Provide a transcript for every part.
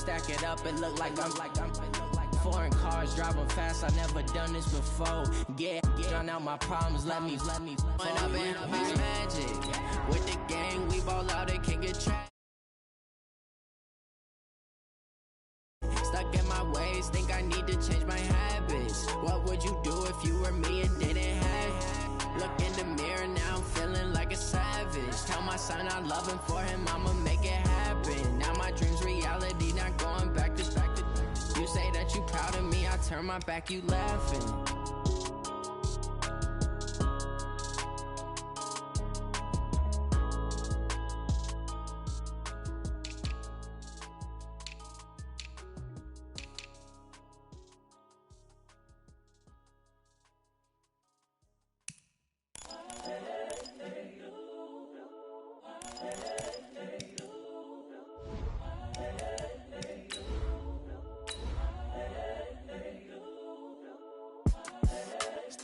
stack it up, it look like I'm foreign cars, driving fast, I never done this before. Yeah, drown out my problems, let me When I've been mixed magic. With the gang, we ball out, it can get trapped. Stuck in my ways, think I need to change my habits. What would you do if you were me and didn't have it? Look in the mirror, now I'm feeling like a savage. Tell my son I love him, for him I'ma make it happen. Now my dream's reality, not going back to You say that you proud of me, I turn my back, you laughing.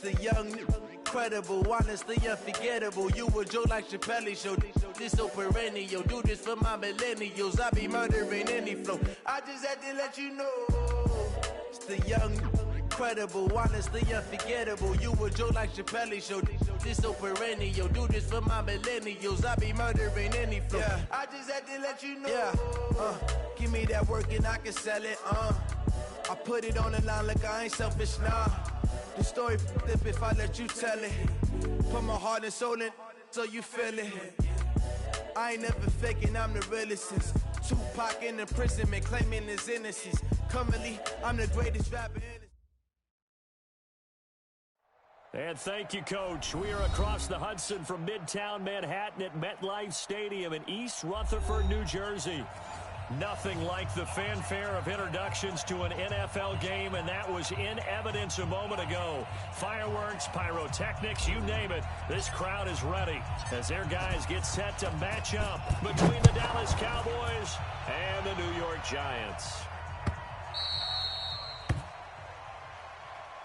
The young, incredible, honestly unforgettable. You a Joe like Chappelle show. This so perennial. Do this for my millennials. I be murdering any flow. I just had to let you know. It's the young, incredible, honestly unforgettable. You a Joe like Chappelle show. This so perennial. Do this for my millennials. I be murdering any flow. Yeah. I just had to let you know. Yeah. Give me that work and I can sell it. I put it on the line like I ain't selfish, nah. The story flip if I let you tell it. Put my heart and soul in so you feel it. I ain't never faking, I'm the realest since Tupac in imprisonment, claiming his innocence. Currently, I'm the greatest rapper in it. And thank you, Coach. We are across the Hudson from Midtown Manhattan at MetLife Stadium in East Rutherford, New Jersey. Nothing like the fanfare of introductions to an NFL game, and that was in evidence a moment ago. Fireworks, pyrotechnics, you name it. This crowd is ready as their guys get set to match up between the Dallas Cowboys and the New York Giants.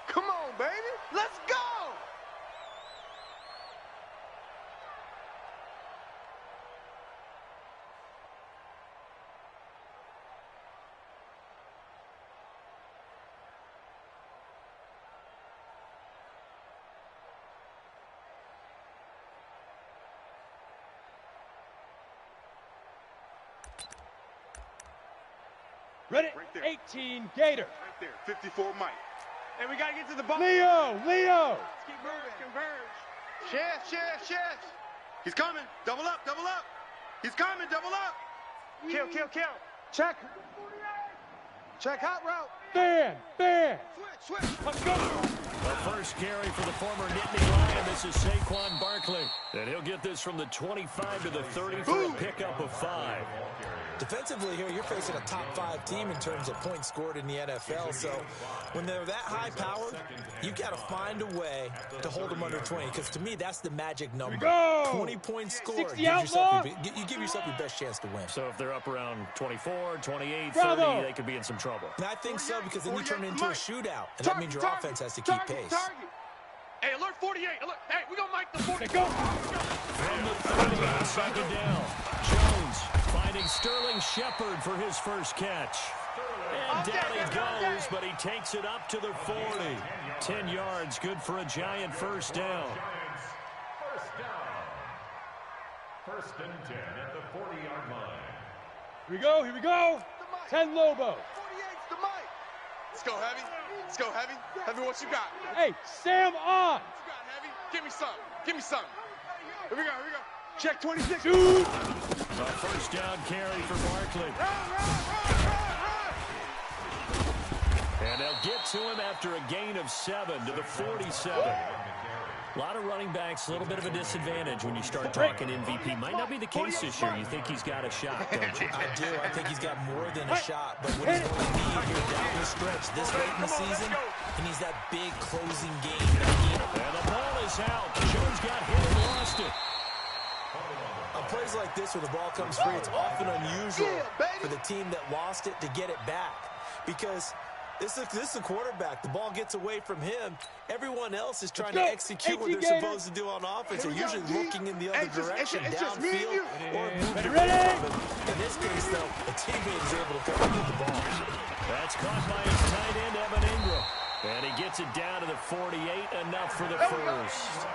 Come on, baby. Let's go! Ready? Right there. 18, Gator. Right there, 54 Mike. And we got to get to the ball. Leo! Let's keep moving. Converge. Chef. He's coming. Double up. He's coming. Double up. Kill. Check. Check hot route. Fan. Switch. Let's go. The first carry for the former Nittany Lion. This is Saquon Barkley. And he'll get this from the 25 to the 30 for a pickup of 5. Defensively here, you're facing a top-5 team in terms of points scored in the NFL. So when they're that high-powered, you've got to find a way to hold them under 20. Because to me, that's the magic number. 20 points scored. You give yourself your best chance to win. So if they're up around 24, 28, 30, they could be in some trouble. And I think so, because then you turn it into a shootout. And that means your offense has to keep pace. Hey, alert 48. Alert. Hey, we gonna make the 40. Go. From the 30 on second down, Jones finding Sterling Shepard for his first catch. And down he goes, but he takes it up to the 40. 10 yards, good for a Giant first down. First and 10 at the 40-yard line. Here we go. 10 Lobo. 48's the Mike. Let's go, Heavy. Heavy, what you got? Hey, Sam on. What you got, Heavy? Give me some. Here we go. Check 26. Shoot. A first down carry for Barkley. And they'll get to him after a gain of 7 to the 47. A lot of running backs, a little bit of a disadvantage when you start talking MVP. Might not be the case this year. You think he's got a shot, don't you? I do. I think he's got more than a shot. But what he's going to need here down the stretch this late in the season, he needs that big closing game. And the ball is out. Jones got hit and lost it. On plays like this where the ball comes free, it's often unusual for the team that lost it to get it back. Because this is a quarterback. The ball gets away from him. Everyone else is trying to execute what they're supposed to do on offense. They're usually looking in the other direction, downfield, or moving the ball. In this case, though, a teammate is able to come and get the ball. caught by his tight end, Evan Ingram. And he gets it down to the 48, enough for the first.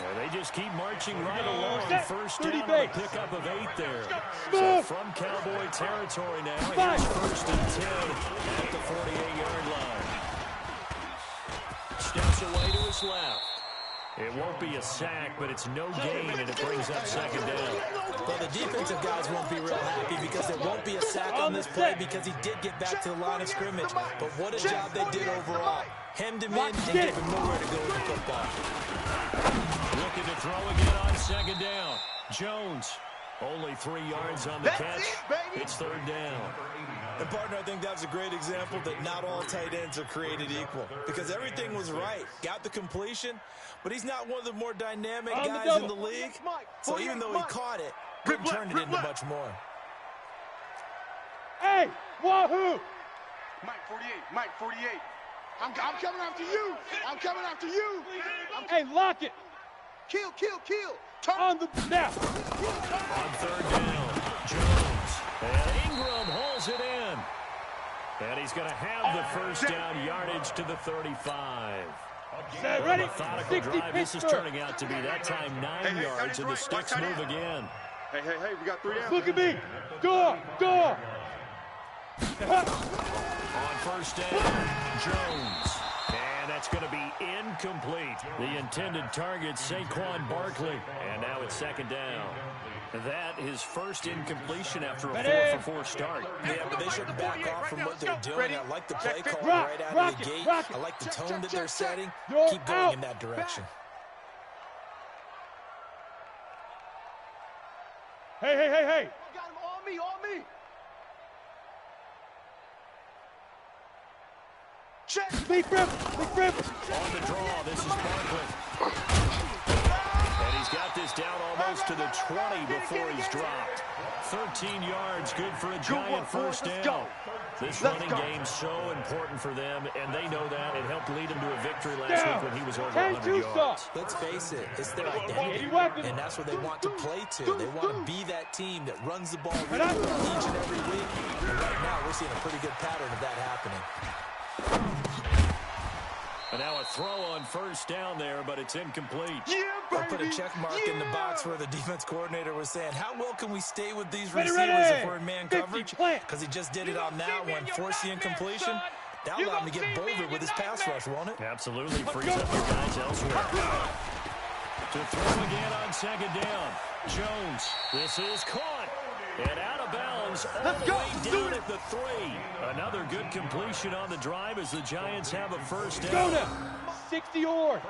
And they just keep marching right along. First down on the pickup of 8 there. So from Cowboy territory now, here's first and 10 at the 48-yard line. Steps away to his left. It won't be a sack, but it's no gain, and it brings up second down. Well, the defensive guys won't be real happy because there won't be a sack on this play because he did get back to the line of scrimmage. But what a job they did overall. Hemmed him in and gave him nowhere to go with the football. Looking to throw again on second down. Jones, only 3 yards on the catch. It's third down. And, partner, I think that's a great example that not all tight ends are created equal because everything was right. Got the completion, but he's not one of the more dynamic guys in the league. So even though he caught it, couldn't turn it into much more. Hey, wahoo! Mike 48, Mike 48. I'm coming after you. I'm coming after you. Hey, lock it. Kill. Turn on the snap. On third down, Jones. And Ingram holds it in. And he's going to have the first down yardage to the 35. Ready? Methodical drive. This is turning out to be that time 9 yards, and the sticks move again. Hey, we got 3 downs. Look at me. Door. On first down, Jones. And that's going to be incomplete. The intended target, Saquon Barkley. And now it's second down. That is first incompletion after a 4-for-4 start. Yeah, but they shouldn't back off from what they're doing. I like the play call right out of the gate. I like the tone that they're setting. Keep going in that direction. Hey. Got him on me. Check. Big rip. On the draw, this is Barkley. And he's got this down almost to the 20 before he's dropped. 13 yards, good for a Giant first down. This running game's so important for them, and they know that. It helped lead them to a victory last week when he was over 100 yards. Let's face it, it's their identity, and that's what they want to play to. They want to be that team that runs the ball really well each and every week. And right now, we're seeing a pretty good pattern of that happening. And now a throw on first down there, but it's incomplete. I put a check mark in the box where the defense coordinator was saying, how well can we stay with these receivers if we're in man coverage? Because he just did it on that one, forced the incompletion. That allowed him to get bolder with his pass rush, won't it? Absolutely, frees up your guys elsewhere. To throw again on second down. Jones, this is caught. And out of bounds all the way down at the 3. Another good completion on the drive as the Giants have a first down. Go now. 60 or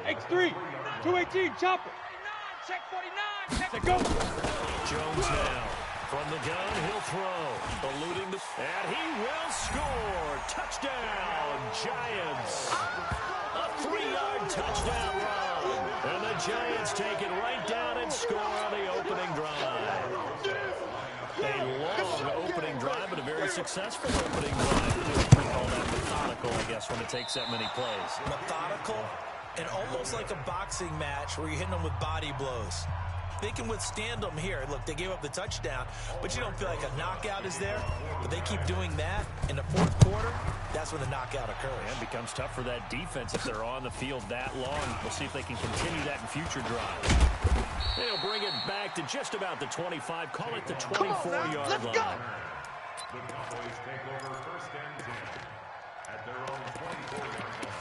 X3. 218. Chopper. Check 49. Check go. Jones now. From the gun, he'll throw. Eluding the... And he will score. Touchdown, Giants. A 3-yard touchdown run. And the Giants take it right down and score on the opening drive. A long opening drive, but a very successful opening drive. We call that methodical, I guess, when it takes that many plays. Methodical and almost like a boxing match where you're hitting them with body blows. They can withstand them here. Look, they gave up the touchdown, but you don't feel like a knockout is there. But they keep doing that in the fourth quarter. That's when the knockout occurs. And it becomes tough for that defense if they're on the field that long. We'll see if they can continue that in future drives. They'll bring it back to just about the 25. Call it the 24-yard line. The Cowboys take over first and 10 at their own 24-yard line.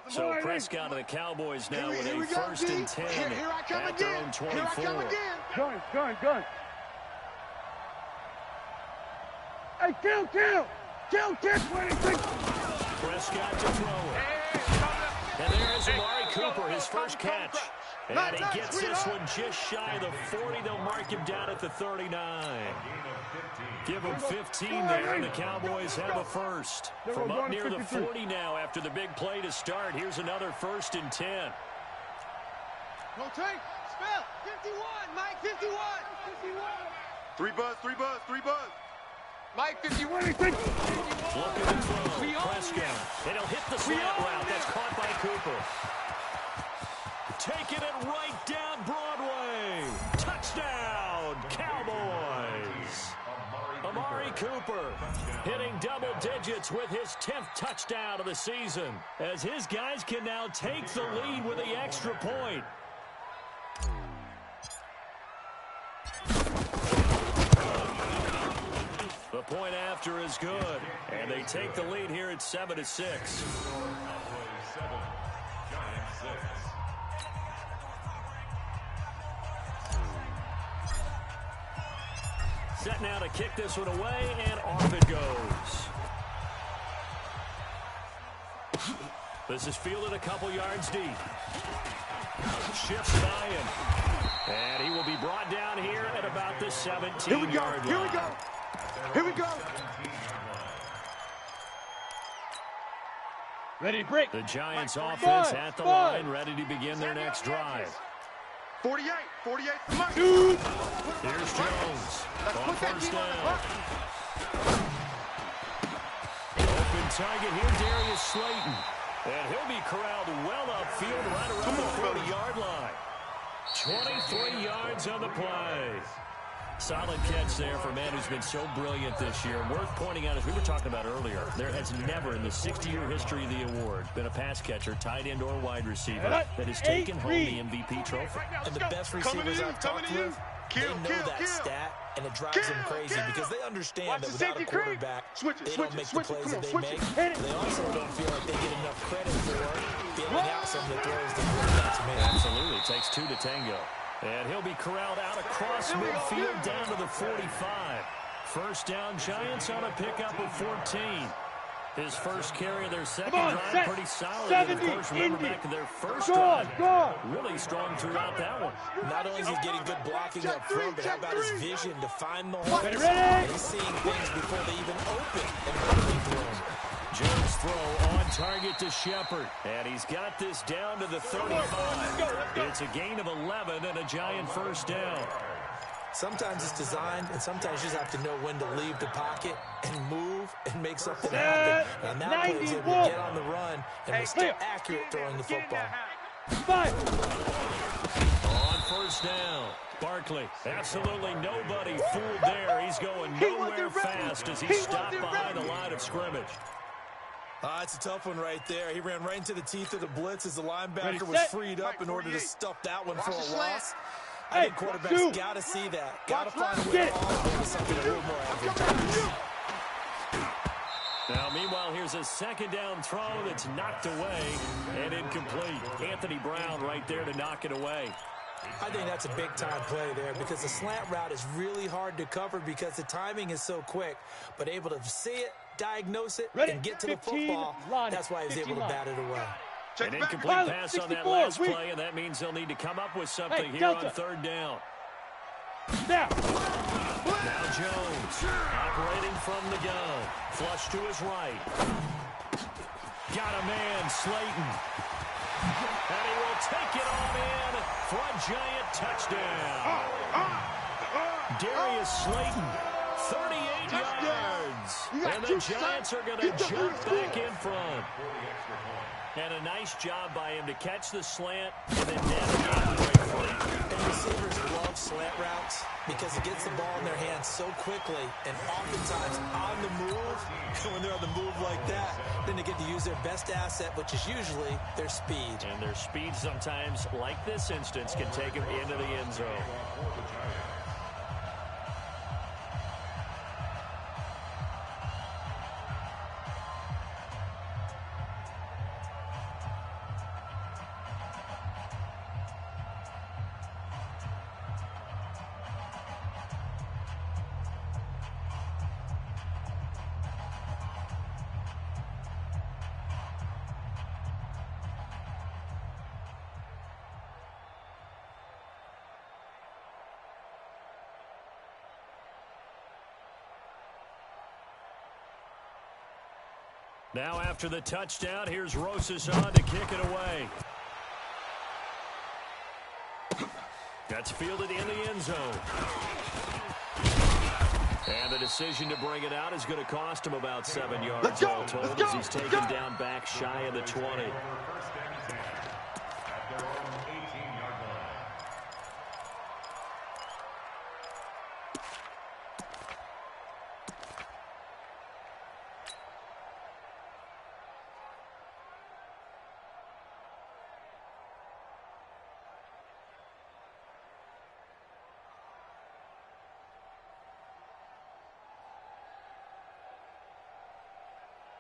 So Prescott and the Cowboys now with a first and 10 at their own 24. Gun. Hey, kill. 26. Prescott to throw it. And there's Amari Cooper, his first catch. And he gets this one just shy of the 40. They'll mark him down at the 39. Give him 15 there, and the Cowboys have a first. From up near the 40 now after the big play to start. Here's another first and 10. Go take. Spell. 51. Mike, 51. 3 buzz. Mike, 51. Looking to throw. Prescott. And he'll hit the slant route. That's caught by Cooper. It's with his 10th touchdown of the season, as his guys can now take the lead with the extra point. The point after is good, and they take the lead here at 7-6. Set now to kick this one away, and off it goes. This is fielded a couple yards deep. Shifts by him. And he will be brought down here at about the 17-yard line. Here we go. Here we go. Ready to break. The Giants offense at the line, ready to begin their next drive. 48 for Mike. Here's Jones on first down. Open target here, Darius Slayton. And he'll be corralled well upfield right around the 40-yard line. 23 yards on the play. Solid catch there for a man who's been so brilliant this year. Worth pointing out, as we were talking about earlier, there has never in the 60-year history of the award been a pass catcher, tight end, or wide receiver that has taken home the MVP trophy. And the best receivers I've talked with, they know that stat, and it drives them crazy because they understand that without a quarterback, they don't make the plays that they make. They also don't feel like they get enough credit for bailing out some of the throws the quarterbacks make. Absolutely. It takes two to tango. And he'll be corralled out across midfield down to the 45. First down, Giants on a pickup of 14. His first carry of their second drive, pretty solid. And of course, remember back to their first drive, really strong throughout that one. Not only is he getting good blocking up front, but how about his vision to find the holes? And he's seeing things before they even open and hoping for him. Jones throw on target to Shepard, and he's got this down to the 35. It's a gain of 11 and a Giant first down. Sometimes it's designed, and sometimes you just have to know when to leave the pocket and move and make something happen. And that play is able to get on the run and was still accurate throwing the football. On first down, Barkley. Absolutely nobody fooled there. He's going nowhere fast as he stopped behind the line of scrimmage. It's a tough one right there. He ran right into the teeth of the blitz as the linebacker was freed up in order to stuff that one for a loss. I think quarterbacks got to see that. Got to find a way to all something a little more advantageous. Now, meanwhile, here's a second down throw that's knocked away and incomplete. Anthony Brown right there to knock it away. I think that's a big-time play there because the slant route is really hard to cover because the timing is so quick. But able to see it, diagnose it, and get to the football, that's why he was able to bat it away. An incomplete pass on that last play, and that means they'll need to come up with something here on third down. Now Jones, operating from the gun. Flush to his right. Got a man, Slayton. And he will take it on in for a Giant touchdown. Darius Slayton, 38 yards. And the Giants are going to jump back in front. And a nice job by him to catch the slant and then navigate the right front. And receivers love slant routes because it gets the ball in their hands so quickly and oftentimes on the move. And when they're on the move like that, then they get to use their best asset, which is usually their speed. And their speed sometimes, like this instance, can take them into the end zone. Now after the touchdown, here's Rosas on to kick it away. That's fielded in the end zone. And the decision to bring it out is going to cost him about 7 yards all told as he's taken down back shy of the 20.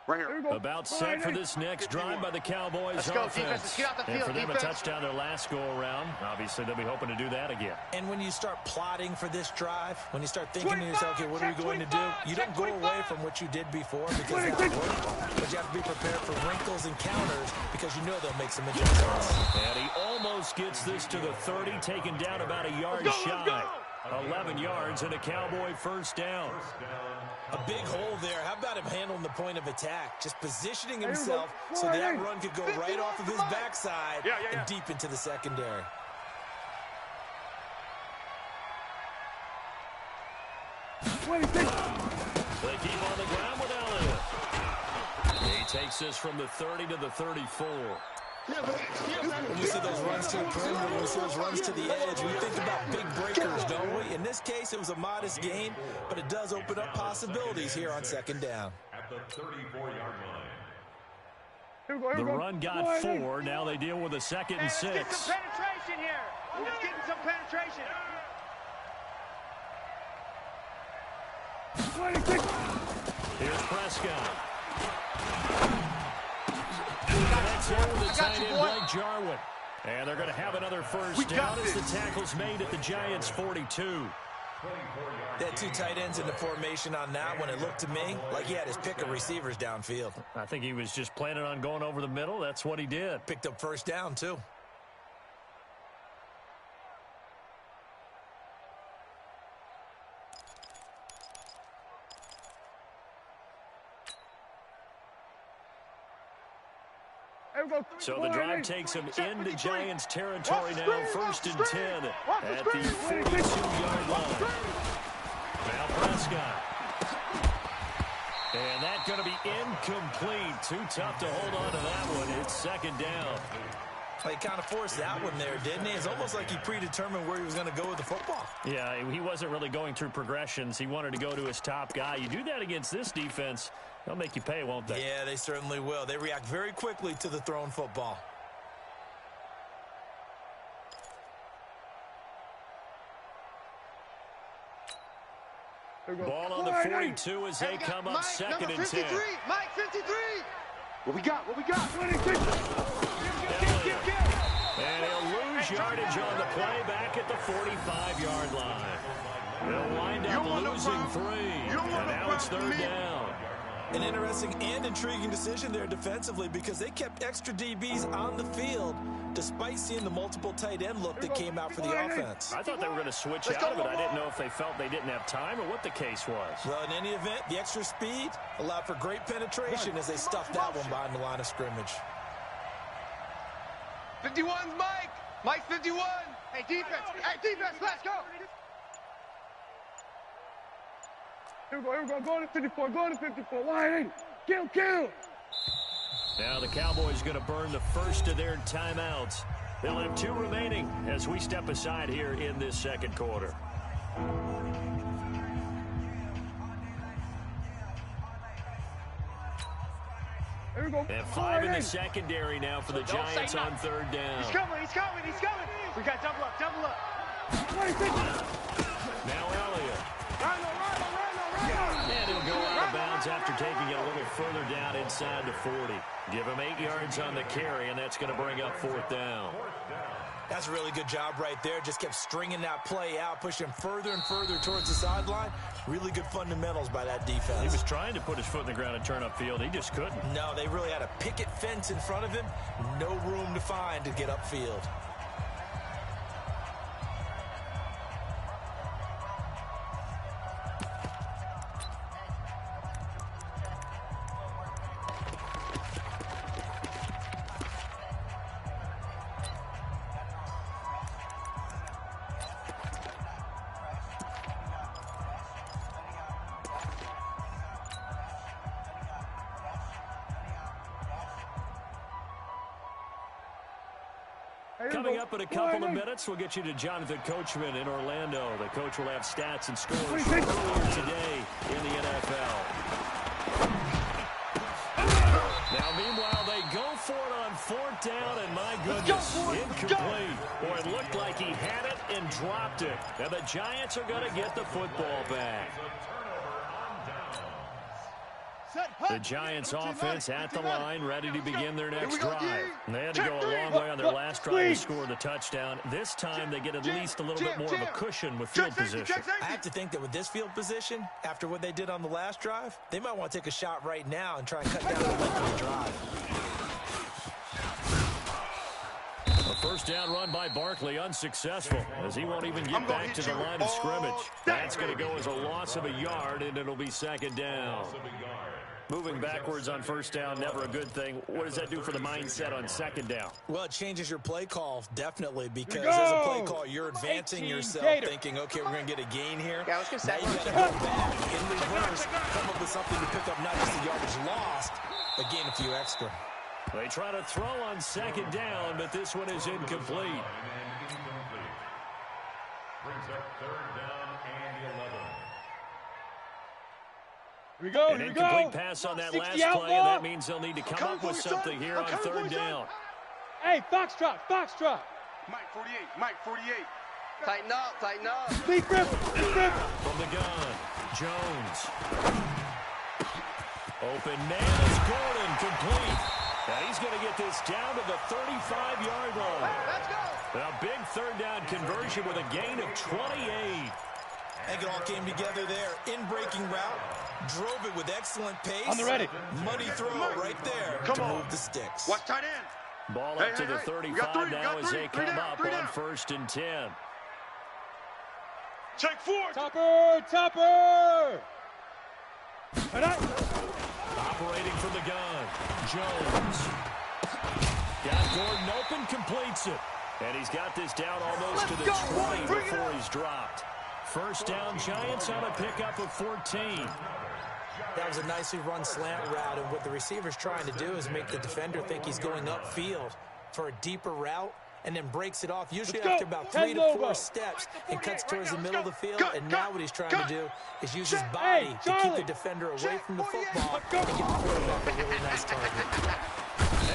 Right here. About set for this next drive by the Cowboys Let's go, offense. defense. Let's get out the And field, for them, defense. a touchdown their last go-around. Obviously, they'll be hoping to do that again. And when you start plotting for this drive, when you start thinking to yourself, okay, what are we going to do? You don't go away from what you did before because that worked. But you have to be prepared for wrinkles and counters because you know they'll make some adjustments. And he almost gets this to the 30, taken down about a yard shy. 11 yards and a Cowboy first down. A big hole there. How about him handling the point of attack? Just positioning himself so that run could go right off of his backside and deep into the secondary. They keep on the ground with Elliott. He takes this from the 30 to the 34. When we see those runs to the perimeter, when we see those runs to the edge, we think about big breakers, don't we? In this case, it was a modest gain, but it does open up possibilities here on second down. At the 34-yard line. The run got 4. Now they deal with a 2nd and 6. Let's get some penetration here. Let's get some penetration. Here's Prescott. That's here with the tight end, Blake Jarwin. And they're going to have another first down as the tackle's made at the Giants' 42. They had 2 tight ends in the formation on that one. It looked to me like he had his pick of receivers downfield. I think he was just planning on going over the middle. That's what he did. Picked up first down, too. So the drive takes him into Giants territory now, 1st and 10 at the 42-yard line. Now Prescott. And that's going to be incomplete. Too tough to hold on to that one. It's 2nd down. He kind of forced that one there, didn't he? It's almost like he predetermined where he was going to go with the football. Yeah, he wasn't really going through progressions. He wanted to go to his top guy. You do that against this defense, they'll make you pay, won't they? Yeah, they certainly will. They react very quickly to the thrown football. Ball on the 42 as they come up 2nd and 10. Mike, 53. What we got? What we got? And he'll lose yardage on the play back at the 45-yard line. They'll wind up losing 3. And now it's 3rd down. An interesting and intriguing decision there defensively because they kept extra DBs on the field despite seeing the multiple tight end look that came out for the offense. I thought they were going to switch out of it. I didn't know if they felt they didn't have time or what the case was. Well, in any event, the extra speed allowed for great penetration as they stuffed that one behind the line of scrimmage. 51's Mike. Mike 51. Hey, defense. Hey, defense, let's go. Here we go, go to 54, go to 54, line in, kill. Now the Cowboys going to burn the first of their timeouts. They'll have 2 remaining as we step aside here in this 2nd quarter. Here we go. And 5 in the secondary now for the Giants on 3rd down. He's coming. We got double up. Now Elliott. And he'll go out of bounds after taking it a little further down inside the 40. Give him 8 yards on the carry, and that's going to bring up 4th down. That's a really good job right there. Just kept stringing that play out, pushing him further and further towards the sideline. Really good fundamentals by that defense. He was trying to put his foot in the ground and turn upfield. He just couldn't. No, they really had a picket fence in front of him. No room to find to get upfield. Coming up in a couple of minutes, we'll get you to Jonathan Coachman in Orlando. The coach will have stats and scores from earlier today in the NFL. Now, meanwhile, they go for it on 4th down, and my goodness, incomplete. Boy, it looked like he had it and dropped it. And the Giants are going to get the football back. The Giants offense at the line, ready to begin their next drive. They had to go a long way on their last drive to score the touchdown. This time they get at least a little bit more of a cushion with field position. I have to think that with this field position, after what they did on the last drive, they might want to take a shot right now and try and cut down the length of the drive. A first down run by Barkley, unsuccessful, as he won't even get back to the line of scrimmage. That's going to go as a loss of a yard, and it'll be second down. Moving backwards on first down, never a good thing. What does that do for the mindset on second down? Well, it changes your play call, definitely, because as a play call, you're advancing yourself, thinking, okay, we're going to get a gain here. Now you got to go back in reverse, come up with something to pick up not just the yardage lost, but gain a few extra. They try to throw on second down, but this one is incomplete. Brings up third down and 11. Here we go, An incomplete pass on that last play, and that means they'll need to come up with something here on third down. Hey, Foxtrot, Foxtrot. Mike 48, Mike 48. Tighten up, tighten up. Deep grip, deep grip. From the gun, Jones. Open man is Gordon, complete. And he's going to get this down to the 35-yard line. Let's go. A big third down conversion with a gain of 28. I think it all came together there. In-breaking route, drove it with excellent pace. On the ready. Money throw right there to move the sticks. Watch tight end. Ball up to the 35 now as they come up on first and 10. Check 4. Topper, Topper. Operating from the gun, Jones. Got Gordon open, completes it. And he's got this down almost to the 20 before he's dropped. First down, Giants on a pickup of 14. That was a nicely run slant route, and what the receiver's trying to do is make the defender think he's going upfield for a deeper route, and then breaks it off, usually after about 3 to 4 steps, and cuts towards the middle of the field. And now what he's trying to do is use his body to keep the defender away from the football and get the quarterback a really nice target.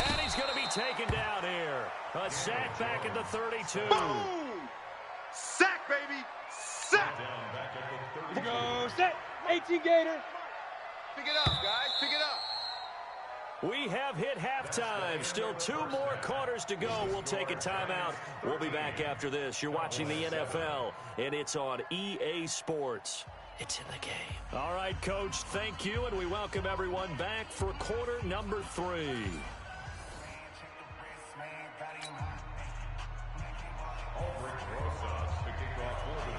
And he's going to be taken down here. A sack back at the 32. Boom! Sack, baby! Sack! Here we go, set. 18 Gator. Pick it up, guys. Pick it up. We have hit halftime. Still 2 more quarters to go. We'll take a timeout. We'll be back after this. You're watching the NFL, and it's on EA Sports. It's in the game. All right, Coach, thank you, and we welcome everyone back for quarter number 3.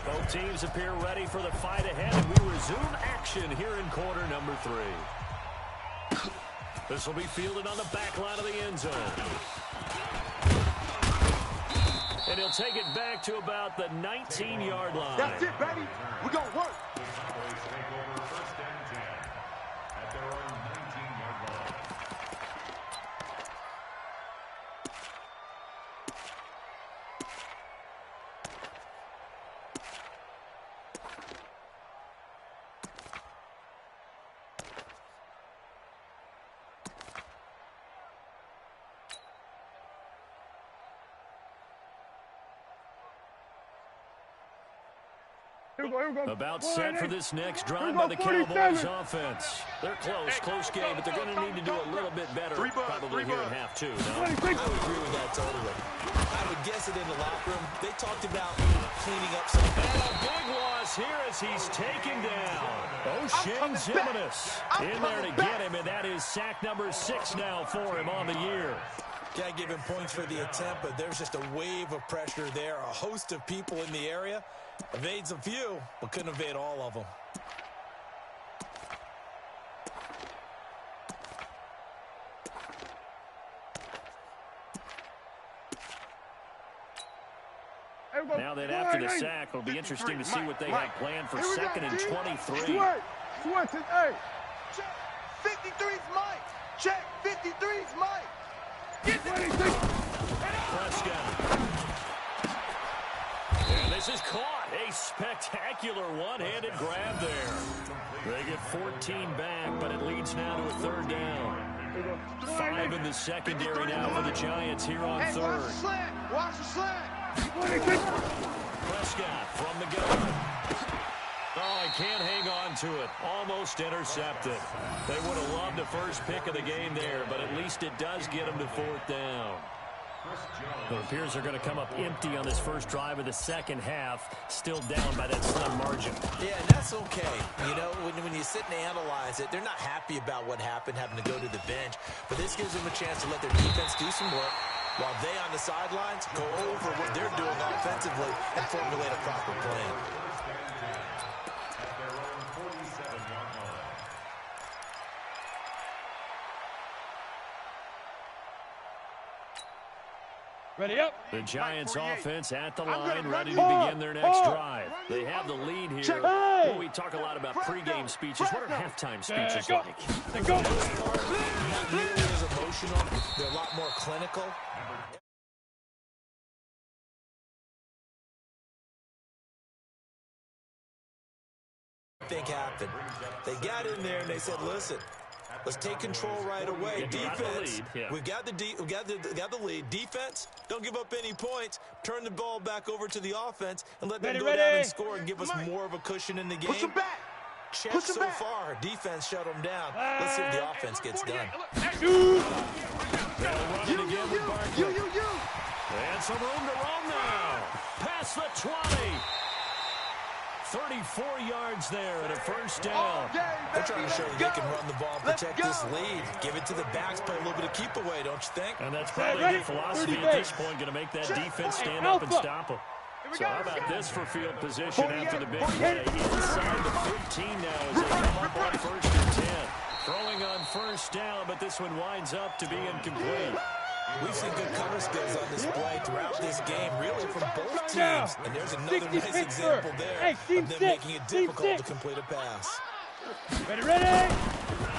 Both teams appear ready for the fight ahead, and we resume action here in quarter number 3. This will be fielded on the back line of the end zone. And he'll take it back to about the 19-yard line. That's it, baby. We're going to work. The Cowboys take over first and 10 at their own 19-yard line. About set for this next drive by the Cowboys offense. They're close game, but they're going to need to do a little bit better probably here in half 2. No? I would agree with that totally. I would guess it in the locker room. They talked about cleaning up some. And a big loss here as he's taken down. O'Shane Zimenez in there to get him, and that is sack number 6 now for him on the year. Got to give him points for the attempt, but there's just a wave of pressure there. A host of people in the area. Evades a few, but couldn't evade all of them. Now then, after the sack, it'll be interesting to see what they have planned for second and 23. Hey. Check 53's Mike. Check 53's Mike. Prescott. And this is caught. A spectacular one-handed grab there. They get 14 back, but it leads now to a third down. 5 in the secondary now for the Giants here on third. Watch the slant. Watch the slant. Prescott from the gun. Oh, I can't hang on to it. Almost intercepted. They would have loved the first pick of the game there, but at least it does get them to 4th down. It appears they're going to come up empty on this first drive of the second half, still down by that slim margin. Yeah, and that's okay. You know, when you sit and analyze it, they're not happy about what happened, having to go to the bench. But this gives them a chance to let their defense do some work while they on the sidelines go over what they're doing offensively and formulate a proper plan. Ready up. The Giants offense at the line, ready to begin their next drive. They have the lead here. Well, we talk a lot about pregame speeches. What are halftime speeches like? Not nearly as emotional. They're a lot more clinical. Think happened. They got in there and they said, listen, let's take control right away. Defense, we've got the lead. Defense, don't give up any points. Turn the ball back over to the offense and let them go down and score and give us more of a cushion in the game. Push them back. Check so far. Defense shut them down. Let's see if the offense gets done. And some room to run now. Past the 20. 34 yards there and a first down. They're trying to show that they can run the ball, protect this lead. Give it to the backs, play a little bit of keep away, don't you think? And that's probably a good philosophy at this point, going to make that defense stand up and stop them. So how about this for field position after the big play? Inside the 15 now as they come up on 1st and 10. Throwing on first down, but this one winds up to be incomplete. We've seen good cover skills on display throughout this game, really from both teams. And there's another nice example there of them making it difficult to complete a pass. Ready.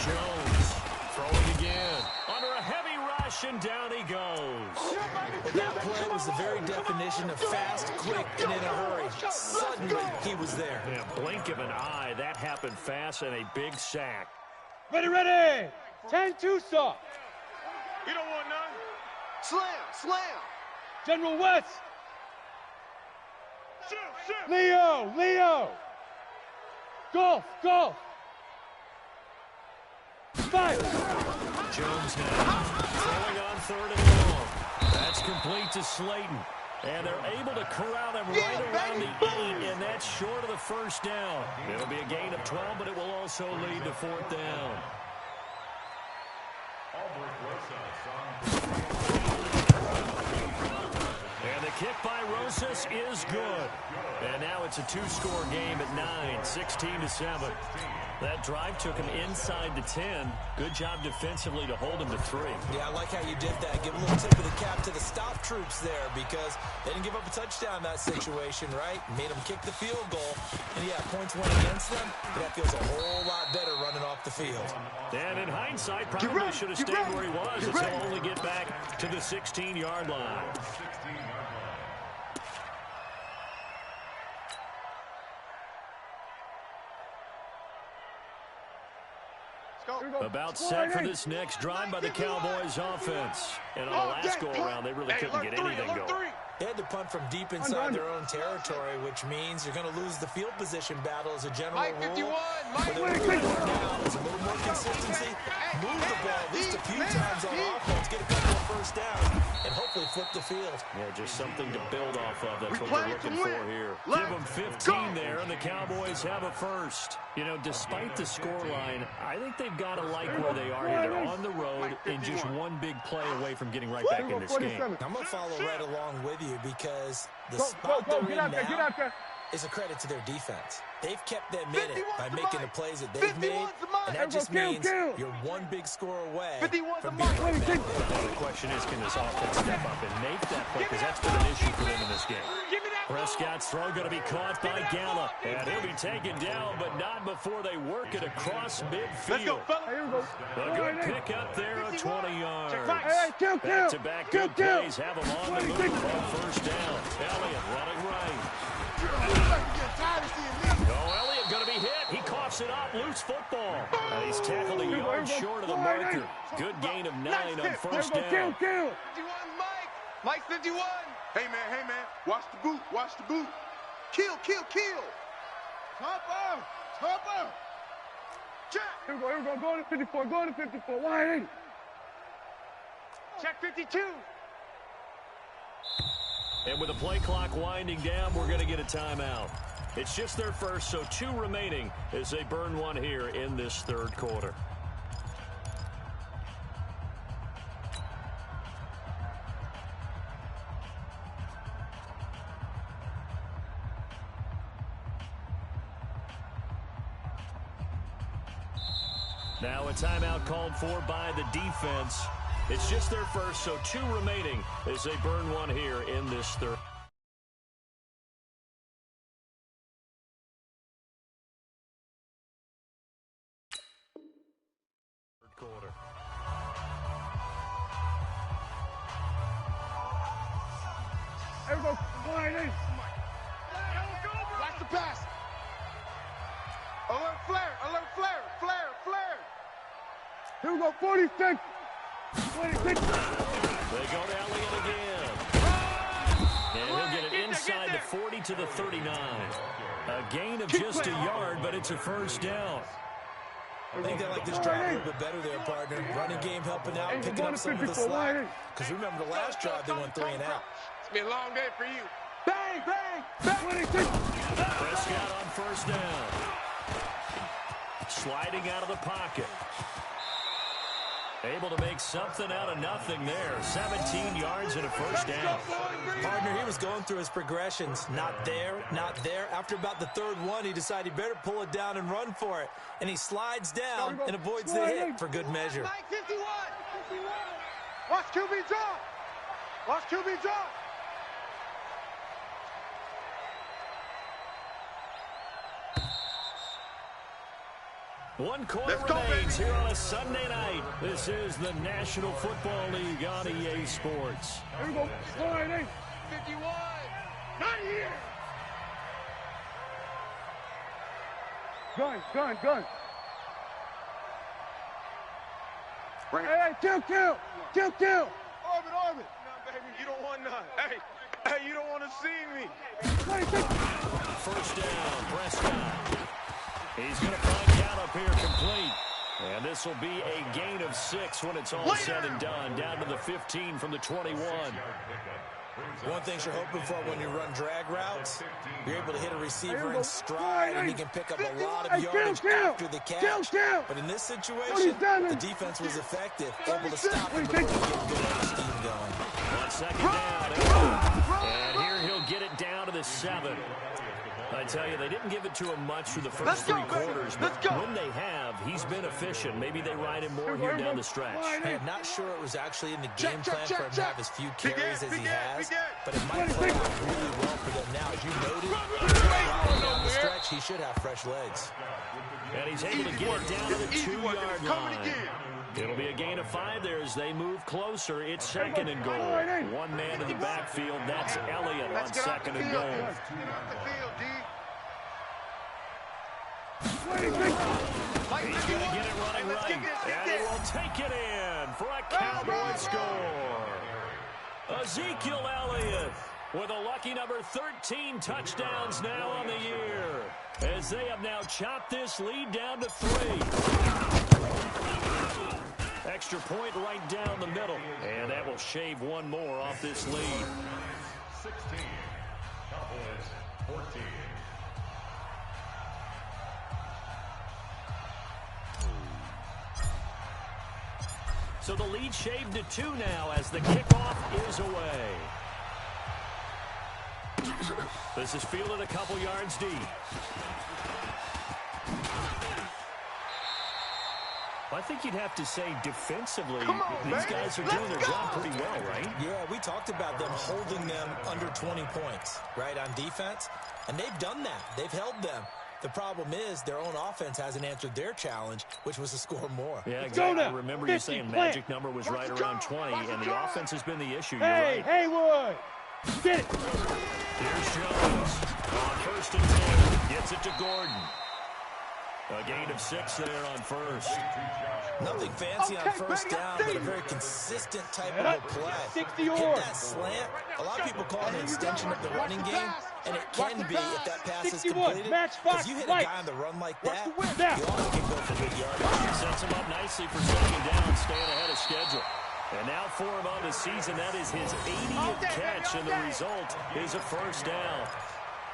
Jones throwing again. Under a heavy rush, and down he goes. Well, that play was the very definition of fast, quick, and in a hurry. Suddenly, he was there. Yeah, blink of an eye. That happened fast and a big sack. Ready. 10-2 soft. You don't want none. Slam. General West. Shoot. Leo. Golf. Five. Jones now throwing on 3rd and long. That's complete to Slayton. And they're able to corral them right around the 8, and that's short of the first down. It'll be a gain of 12, but it will also lead to 4th down. And the kick by Rosas is good. And now it's a 2-score game at 9, 16-7. That drive took him inside the 10. Good job defensively to hold him to 3. Yeah, I like how you did that. Give a little tip of the cap to the stop troops there because they didn't give up a touchdown in that situation, right? Made them kick the field goal. And, yeah, points went against them. But that feels a whole lot better running off the field. And in hindsight, probably should have stayed where he was as he'll only get back to the 16-yard line. About set for this next drive by the Cowboys offense. And on the last go-around, they really couldn't get anything going. They had to punt from deep inside their own territory, which means you're going to lose the field position battle as a general rule. But they're looking for now is a little more consistency. Move the ball at least a few times on offense, get a couple of first downs, and hopefully flip the field. Yeah, just something to build off of. That's what they're looking for here. Give them 15 there, and the Cowboys have a first. You know, despite the scoreline, I think they've got to like where they are here. They're on the road and just one big play away from getting right back in this game. I'm going to follow right along with you because the spot they're in now is a credit to their defense. They've kept them in it by making the plays that they've made, and that just means you're one big score away from being right back there. The question is, can this offense step up and make that play? Because that's been an issue for them in this game. Prescott's throw going to be caught by Gallup, and he'll be taken down, but not before they work it across midfield. A good pick up there of 20 yards. Back-to-back good plays have them on the move on first down. Elliott running right. Elliott going to be hit. He coughs it up. Loose football. And he's tackled a yard short of the marker. Good gain of 9 on first down. 51, Mike 51. Hey, man. Watch the boot. Kill. Topper! Topper! Check! Here we go. Going to 54. Going to 54. Wide 80. Check 52. And with the play clock winding down, we're going to get a timeout. It's just their first, so 2 remaining as they burn one here in this third quarter. Now a timeout called for by the defense. It's just their first, so 2 remaining as they burn one here in this third. Quarter. Here we go. Wide 80. Watch the pass. Alert flare. Alert flare. Flare. Flare. Here we go. 46. 26. They go to Elliott again. And he'll get it inside the 40 to the 39. A gain of just a yard, but it's a first down. I think they like this drive a little bit better there, partner. Running game helping out, picking up some of the slack. Because remember the last drive, they went 3 and out. It's been a long day for you. Bang, bang, bang. 26. Prescott on first down. Sliding out of the pocket. Able to make something out of nothing there. 17 yards and a first down. Partner, he was going through his progressions. Not there, not there. After about the 3rd one, he decided he better pull it down and run for it. And he slides down and avoids the hit for good measure. Mike 51. Watch QB drop. Watch QB drop. One quarter remains here on a Sunday night. This is the National Football League on EA Sports. Here we go. Wide 80. 51. Not here. Gun. Hey, kill. Orbit. No, baby, you don't want none. Hey, you don't want to see me. 26. First down, Prescott. He's going to find Gallup here complete. And this will be a gain of 6 when it's all said and done. Down to the 15 from the 21. One thing you're hoping for when you run drag routes, you're able to hit a receiver in stride, and he can pick up a lot of yardage after the catch. But in this situation, the defense was effective, able to stop him before he get the scheme going. On second down, and here he'll get it down to the 7. I tell you, they didn't give it to him much through the first 3 quarters, but when they have, he's been efficient. Maybe they ride him more here down the stretch. I'm not sure it was actually in the game plan for him to have as few carries as he has, but it might play out really well for them now. As you noted, down the stretch, he should have fresh legs. And he's able to get it down to the 2-yard line. It'll be a gain of 5 there as they move closer. It's 2nd and goal. One man in the backfield. That's Elliott on 2nd and goal. He's going to get it running right. And he will take it in for a Cowboy score. Ezekiel Elliott with a lucky number 13 touchdowns now on the year, as they have now chopped this lead down to 3. Extra point right down the middle, and that will shave one more off this lead. 16, Cowboys 14. So the lead shaved to 2 now as the kickoff is away. This is fielded a couple yards deep. I think you'd have to say defensively, these guys are doing their job pretty well, right? Yeah, we talked about them holding them under 20 points, right, on defense. And they've done that. They've held them. The problem is their own offense hasn't answered their challenge, which was to score more. Yeah, exactly. I remember you saying magic number was right around 20, and the offense has been the issue. You're right. Haywood! Get it! Here's Jones on 1st and 10. Gets it to Gordon. A gain of 6 there on first. Nothing fancy on first down, but a very consistent type of a play. Hit that slant. A lot of people call it an extension of the running game, and it can be if that pass is completed. Because you hit a guy on the run like that, you also can go for big yardage. Sets him up nicely for second down, staying ahead of schedule. And now for him on the season, that is his 80th catch, and the result is a first down.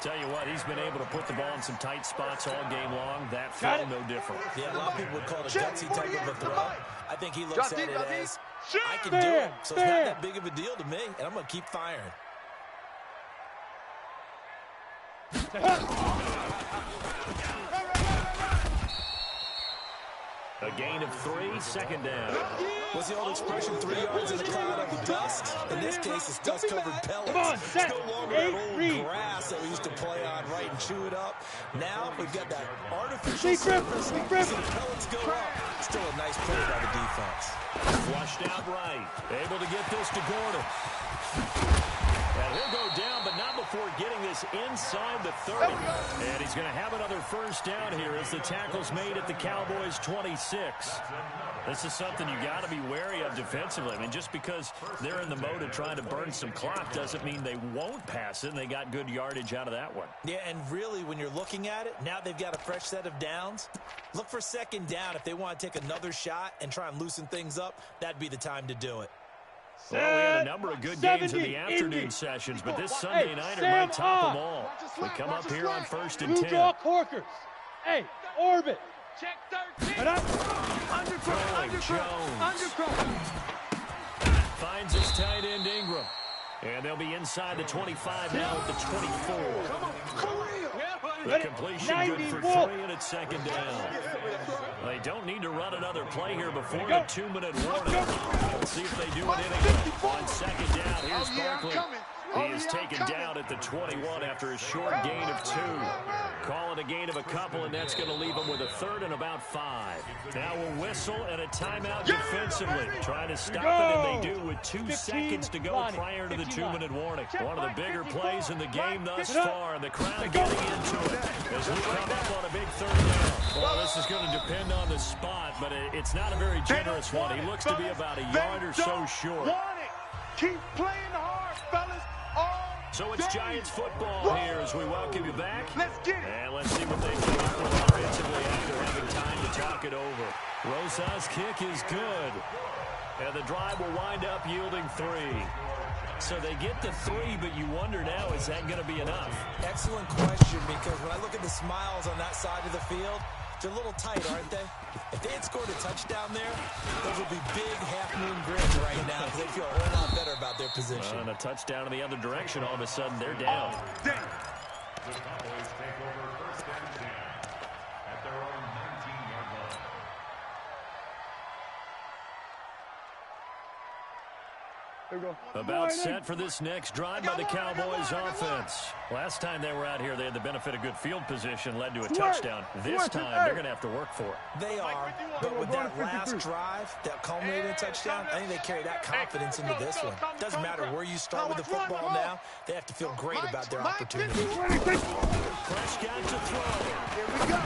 Tell you what, he's been able to put the ball in some tight spots all game long. That throw, no different. Yeah, a lot of people would call it a gutsy type of a throw. I think he looks at it as, I can do it, so it's not that big of a deal to me, and I'm going to keep firing. A gain of 3, second down. What's the old expression, 3 yards in a cloud of dust? In this case, it's dust-covered pellets. It's no longer that old grass that we used to play on, right, and chew it up. Now we've got that artificial surface. You see the pellets go up. Still a nice play by the defense. Flushed out right. Able to get this to Gordon. And he'll go down, but not before getting this inside the 30. And he's going to have another first down here as the tackle's made at the Cowboys' 26. This is something you got to be wary of defensively. I mean, just because they're in the mode of trying to burn some clock doesn't mean they won't pass it, and they got good yardage out of that one. Yeah, and really, when you're looking at it, now they've got a fresh set of downs. Look for second down. If they want to take another shot and try and loosen things up, that'd be the time to do it. Well, we had a number of good games in the afternoon sessions, but this Sunday nighter might top them all. We come up here on 1st and 10. Draw Corkers. Hey, orbit. Check 13. And up. Finds his tight end Ingram. And they'll be inside the 25 now at the 24. The completion good for 3, and it's second down. They don't need to run another play here before the 2-minute warning. Let's see if they do it anyway. On second down, here's Barkley. He is taken down at the 21 after a short gain of 2. Call it a gain of a couple, and that's going to leave them with a third and about 5. Now a whistle and a timeout defensively. Trying to stop it, and they do with 2 seconds to go prior to the 2-minute warning. One of the bigger plays in the game thus far, and the crowd getting into it as we come up on a big third down. Well, this is going to depend on the spot, but it's not a very generous one. He looks to be about a yard or so short. Keep playing hard, fellas. So it's Giants football here as we welcome you back. Let's get it. And let's see what they come up with offensively after having time to talk it over. Rosa's kick is good. And the drive will wind up yielding 3. So they get the 3, but you wonder now, is that going to be enough? Excellent question, because when I look at the smiles on that side of the field, they're a little tight, aren't they? If they had scored a touchdown there, those would be big half-moon grins right now because they feel a whole lot better about their position. And a touchdown in the other direction, all of a sudden they're down. The Cowboys take over 1st and 10 at their own 19-yard line. About set for this next drive by the Cowboys offense. Last time they were out here, they had the benefit of good field position, led to a touchdown. This time, they're going to have to work for it. They are, but with that last drive, that culminating in a touchdown, I think they carry that confidence into this one. Doesn't matter where you start with the football now, they have to feel great about their opportunity. Prescott to throw. Here we go.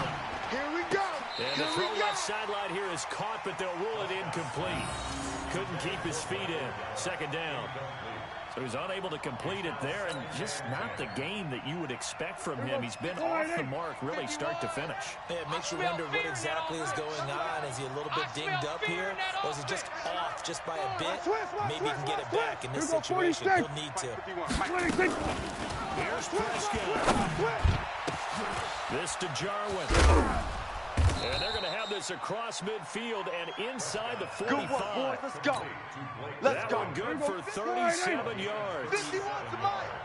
Here we go. And the throw left sideline here is caught, but they'll rule it incomplete. Couldn't keep his feet in. Second down. So he's unable to complete it there, and just not the game that you would expect from him. He's been off the mark really start to finish. Yeah, it makes you wonder what exactly is going on. Is he a little bit dinged up here, or is he just off just by a bit? Maybe he can get it back in this situation. He'll need to. Here's Prescott. This to Jarwin. And they're going to have this across midfield and inside the 45. Good one, boys. Let's go. That one good for 37 yards.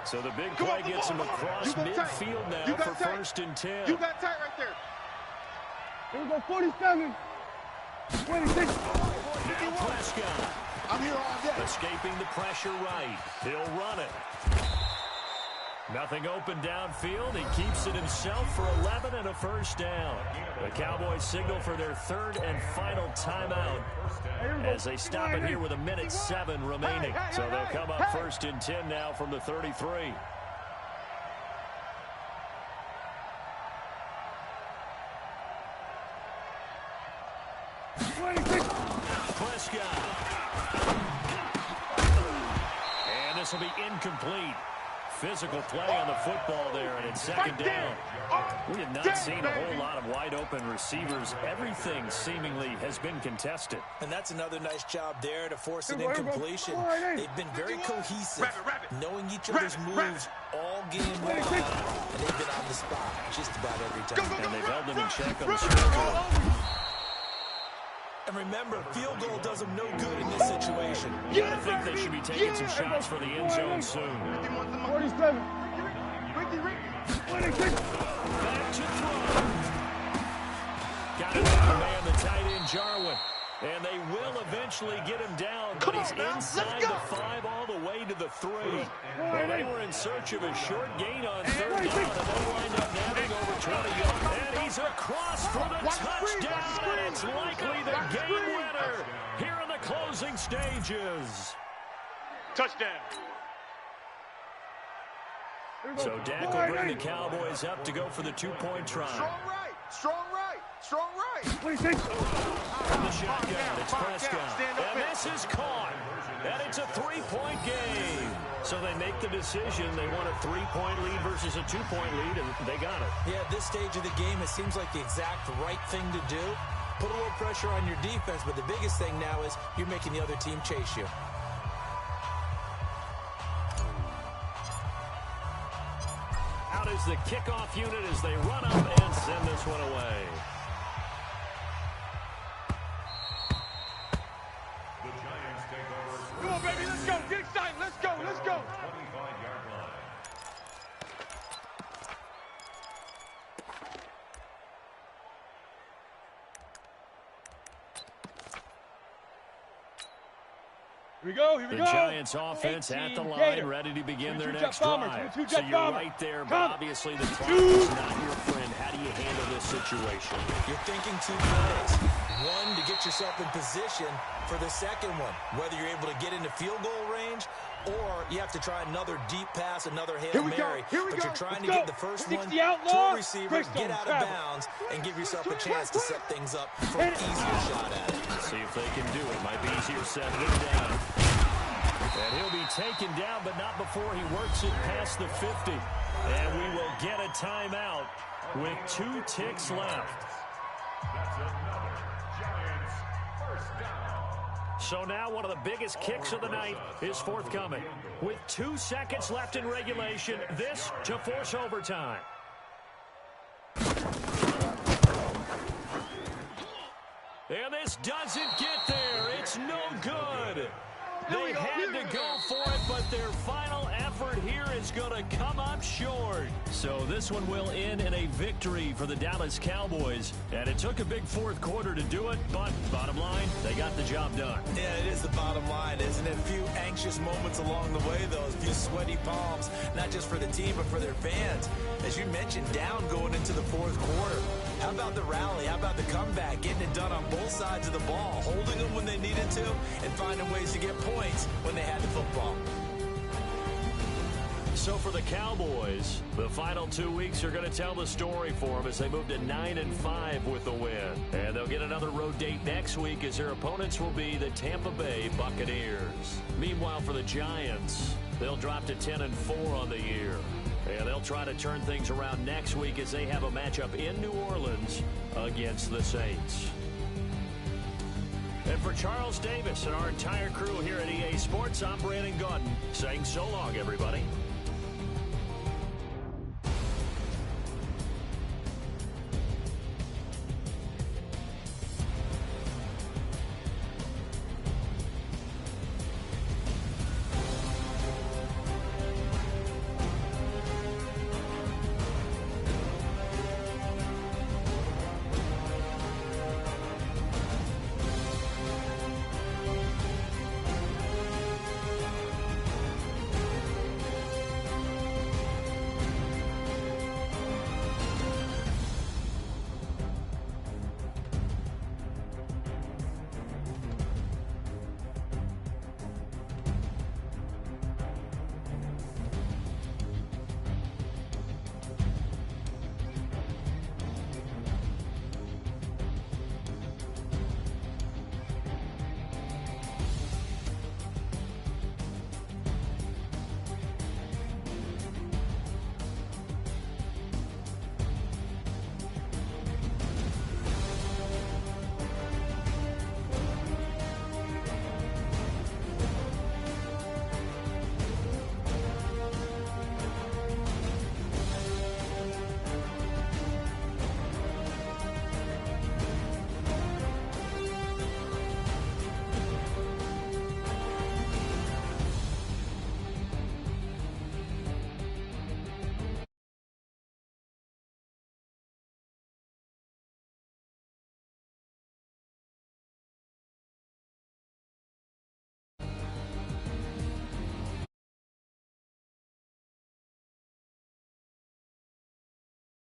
So the big play gets him across midfield now for 1st and 10. You got tight right there. Here we go, 47. 26. Now Prescott. I'm here all day. Escaping the pressure right. He'll run it. Nothing open downfield. He keeps it himself for 11 and a first down. The Cowboys signal for their 3rd and final timeout as they stop it here with 1:07 remaining. So they'll come up 1st and 10 now from the 33. pass will be incomplete. Physical play on the football there, and it's second down. We have not seen a whole lot of wide-open receivers. Everything seemingly has been contested. And that's another nice job there to force an incompletion. They've been very cohesive, knowing each other's moves all game long, and they've been on the spot just about every time. And they've held them in check on the scoreboard. And remember, field goal does them no good in this situation. You gotta think they should be taking some shots for the end zone soon. 47. 26. Back to throw. Got it off the man, the tight end, Jarwin. And they will eventually get him down, but he's inside the 5 all the way to the 3. Well, they were in search of a short gain on third down, and they wind up nabbing over 20 yards. And he's across for the touchdown, and it's likely the game winner here in the closing stages. Touchdown. So Dak will bring the Cowboys up to go for the 2-point try. Strong right. Strong right. Strong right. 26. From the shotgun, it's Prescott. And this is caught. And it's a 3-point game. So they make the decision. They want a 3-point lead versus a 2-point lead, and they got it. Yeah, at this stage of the game, it seems like the exact right thing to do. Put a little pressure on your defense, but the biggest thing now is you're making the other team chase you. Out is the kickoff unit as they run up and send this one away. The Giants take over. Come on, baby, let's go. Get excited. Let's go. Let's go. 25-yard line. Here we go. Here we The go. Giants offense at the line, ready to begin their next drive. So you're right there, but obviously the clock is not your friend. How do you handle this situation? You're thinking 2 plays. One, to get yourself in position for the second one, whether you're able to get into field goal range or you have to try another deep pass, another Hail Mary. But you're trying to get the first one to a receiver, get out of bounds, and give yourself a chance to set things up for an easier shot at it. See if they can do it. Might be easier said than done. And he'll be taken down, but not before he works it past the 50. And we will get a timeout with 2 ticks left. That's another Giants first down. So now one of the biggest kicks of the night is forthcoming. With 2 seconds left in regulation, this to force overtime. And this doesn't get there. It's no good. They had to go for it, but their final effort here is going to come up short. So this one will end in a victory for the Dallas Cowboys. And it took a big fourth quarter to do it, but bottom line, they got the job done. Yeah, it is the bottom line, isn't it? A few anxious moments along the way, though. A few sweaty palms, not just for the team, but for their fans. As you mentioned, down going into the fourth quarter. How about the rally? How about the comeback? Getting it done on both sides of the ball, holding them when they needed to, and finding ways to get points when they had the football. So for the Cowboys, the final 2 weeks are going to tell the story for them as they move to 9-5 with the win. And they'll get another road date next week as their opponents will be the Tampa Bay Buccaneers. Meanwhile, for the Giants, they'll drop to 10-4 on the year. And they'll try to turn things around next week as they have a matchup in New Orleans against the Saints. And for Charles Davis and our entire crew here at EA Sports, I'm Brandon Gaudin saying so long, everybody.